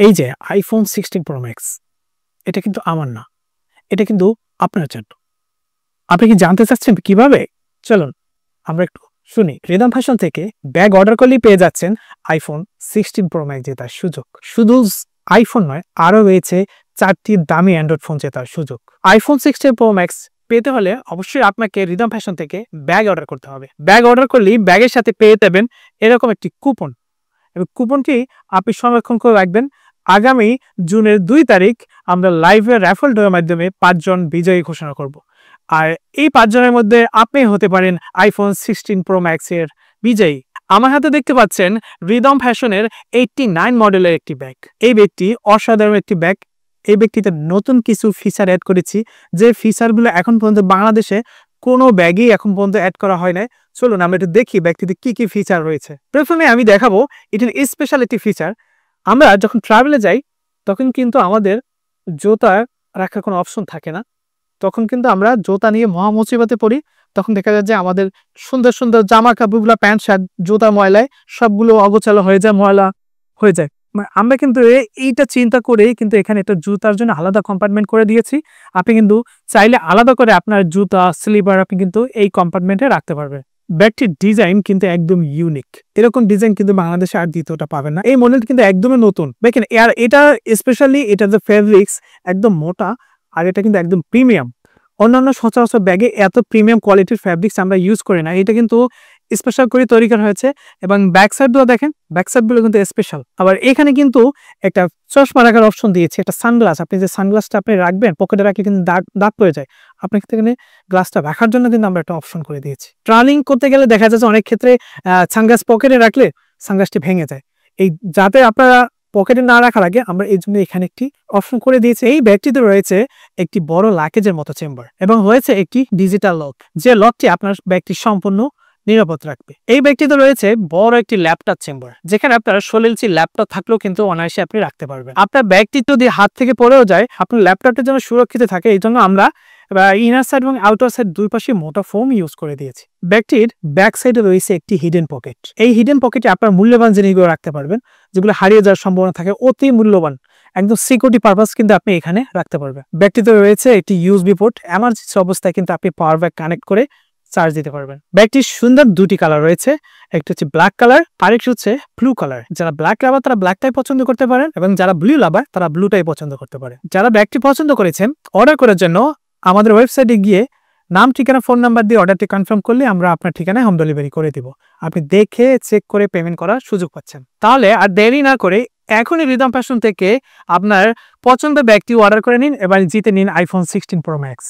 এই যে iPhone 16 pro max, এটা কিন্তু আমার না, এটা কিন্তু আপনার জন্য। আপনি কি জানতে চাচ্ছেন কিভাবে? চলুন আমরা একটু শুনি। রিদম ফ্যাশন থেকে ব্যাগ অর্ডার করলেই পেয়ে যাচ্ছেন আইফোন 16 প্রো ম্যাক্স জেতার সুযোগ। শুধু আইফোন নয়, আরও রয়েছে 4টি দামি অ্যান্ড্রয়েড ফোন জেতার সুযোগ। আইফোন 16 প্রো ম্যাক্স পেতে হলে অবশ্যই আপনাকে রিদম ফ্যাশন থেকে ব্যাগ অর্ডার করতে হবে। ব্যাগ অর্ডার করলেই ব্যাগের সাথে পেয়ে যাবেন এরকম একটি কুপন, এবং কুপনটি আপনি সংরক্ষণ করে রাখবেন। আগামী জুনের 2 তারিখ আমরা লাইভে র্যাফল ড্রয়ের মাধ্যমে 5 জন বিজয়ী ঘোষণা করব। আর এই 5 জনের মধ্যে আপনি হতে পারেন আইফোন 16 প্রো ম্যাক্সের বিজয়ী। আমার হাতে দেখতে পাচ্ছেন রিদম ফ্যাশনের 89 মডেলের একটি ব্যাগ। এই ব্যাগটি অসাধারণ একটি ব্যাগ। এই ব্যাগটিতে নতুন কিছু ফিচার অ্যাড করেছি, যে ফিচারগুলো এখন পর্যন্ত বাংলাদেশে কোনো ব্যাগই এখন পর্যন্ত অ্যাড করা হয় না। চলুন আমরা একটু দেখি ব্যাগটিতে কি কি ফিচার রয়েছে। প্রথমে আমি দেখাবো এটির স্পেশাল একটি ফিচার। আমরা যখন ট্রাভেলে যাই তখন কিন্তু আমাদের জুতা রাখার কোনো অপশন থাকে না। তখন কিন্তু আমরা জুতা নিয়ে মহা মুসিবতে পড়ি। তখন দেখা যায় যে আমাদের সুন্দর সুন্দর জামা কাপড়গুলো, প্যান্ট শার্ট, জুতা ময়লায় সবগুলো অগোছালো হয়ে যায়, ময়লা হয়ে যায়। আমরা কিন্তু এইটা চিন্তা করেই কিন্তু এখানে একটা জুতার জন্য আলাদা কম্পার্টমেন্ট করে দিয়েছি। আপনি কিন্তু চাইলে আলাদা করে আপনার জুতা, স্লিপার আপনি কিন্তু এই কম্পার্টমেন্টে রাখতে পারবেন। ব্যাগটির ডিজাইন কিন্তু একদম ইউনিক। এরকম ডিজাইন কিন্তু বাংলাদেশে আর দ্বিতীয়টা পাবেন না। এই মডেলটি কিন্তু একদমই নতুন। দেখেন আর এটা স্পেশালি এটা যে ফেব্রিক্স একদম মোটা, আর এটা কিন্তু একদম প্রিমিয়াম। অন্যান্য সচরাচর ব্যাগে এত প্রিমিয়াম কোয়ালিটির ফ্যাব্রিক্স আমরা ইউজ করি না। এটা কিন্তু স্পেশাল করে তৈরি করা হয়েছে। এবং ব্যাক সাইডগুলো দেখেন, ব্যাক সাইডগুলো কিন্তু স্পেশাল। আবার এখানে কিন্তু একটা চশমা রাখার অপশন দিয়েছে, একটা সানগ্লাস। আপনি যে সানগ্লাসটা আপনি রাখবেন, পকেটে রাখলে কিন্তু দাগ পড়ে যায়। আপনাকে এখানে গ্লাসটা রাখার জন্য কিন্তু আমরা একটা অপশন করে দিয়েছি। ট্রাভেলিং করতে গেলে দেখা যাচ্ছে অনেক ক্ষেত্রে সানগ্লাস পকেটে রাখলে সানগ্লাসটি ভেঙে যায়। এই যাতে আপনারা পকেটে না রাখার আগে আমরা এই জন্য এখানে একটি অপশন করে দিয়েছি। এই ব্যাগটিতে রয়েছে একটি বড় লাকেজের মতো চেম্বার, এবং রয়েছে একটি ডিজিটাল লক, যে লকটি আপনার ব্যাগটি সম্পূর্ণ নিরাপদ রাখবে। এই ব্যাগটিতে রয়েছে বড় একটি ল্যাপটপ চেম্বার, যেখানে আপনার 16 ইঞ্চি ল্যাপটপ থাকলেও কিন্তু অনায়াসে আপনি রাখতে পারবেন। আপনার ব্যাগটি যদি হাত থেকে পড়েও যায়, আপনার ল্যাপটপটা যেন সুরক্ষিত থাকে, এই জন্য আমরা ইনার সাইড এবং আউটার সাইড দুই পাশে মোটা ফোম ইউজ করে দিয়েছি। ব্যাগটির ব্যাক সাইডে রয়েছে একটি হিডেন পকেট। এই হিডেন পকেটে আপনার মূল্যবান জিনিসগুলো রাখতে পারবেন, যেগুলো হারিয়ে যাওয়ার সম্ভাবনা থাকে, অতি মূল্যবান, একদম সিকিউরিটি পারপাস কিন্তু আপনি এখানে রাখতে পারবেন। ব্যাগটিতে রয়েছে একটি ইউএসবি পোর্ট, এমার্জেন্সি অবস্থায় কিন্তু আপনি পাওয়ার ব্যাংক কানেক্ট করে চার্জ দিতে পারবেন। ব্যাগটির সুন্দর দুটি কালার রয়েছে, একটা হচ্ছে ব্ল্যাক কালার, আরেকটি হচ্ছে ব্লু কালার। যারা ব্ল্যাক লাভার তারা ব্ল্যাকটাই পছন্দ করতে পারেন, এবং যারা ব্লু লাভার তারা ব্লুটাই পছন্দ করতে পারে। যারা ব্যাগটি পছন্দ করেছেন, অর্ডার করার জন্য আমাদের ওয়েবসাইটে গিয়ে নাম, ঠিকানা, ফোন নাম্বার দিয়ে অর্ডারটি কনফার্ম করলে আমরা আপনার ঠিকানায় হোম ডেলিভারি করে দিব। আপনি দেখে চেক করে পেমেন্ট করার সুযোগ পাচ্ছেন। তাহলে আর দেরি না করে এখনই রিদম ফ্যাশন থেকে আপনার পছন্দের ব্যাগটি অর্ডার করে নিন এবং জিতে নিন আইফোন 16 প্রো ম্যাক্স।